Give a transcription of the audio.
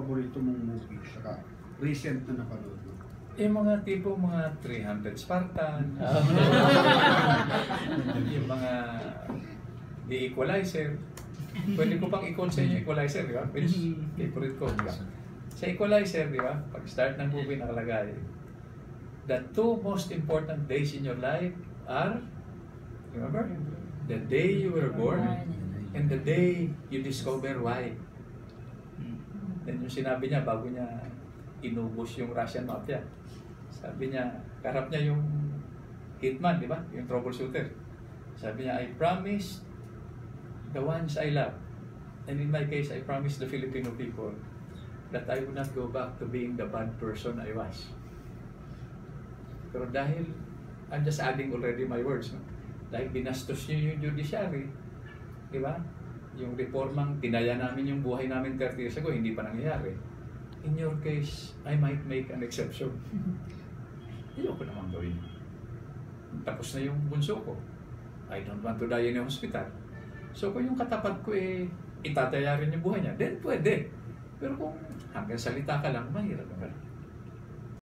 paborito mong movie, saka recent na napanood mo? Mga tipo mga 300 Spartan, yung mga The Equalizer. Pwede ko pang i-call sa inyo Equalizer, di ba? Which favorite ko, di ba? Sa Equalizer, di ba? Pag-start ng movie nakalagay, the two most important days in your life are, remember? The day you were born and the day you discover why. Then yung sinabi niya bago niya inubos yung Russian Mafia. Sabi niya, karap niya yung hitman, di ba? Yung troubleshooter. Sabi niya, I promise the ones I love. And in my case, I promise the Filipino people that I will not go back to being the bad person I was. Pero dahil, I'm just adding already my words. No? Dahil binastos niyo yung judiciary, di ba? Yung reformang tinaya namin yung buhay namin 30 years ago, hindi pa nangyayari. In your case, I might make an exception. Hindi ko naman gawin. Tapos na yung bunso ko. I don't want to die in a hospital. So kung yung katapat ko itataya rin yung buhay niya, then pwede. Pero kung hanggang salita ka lang, mahirap naman.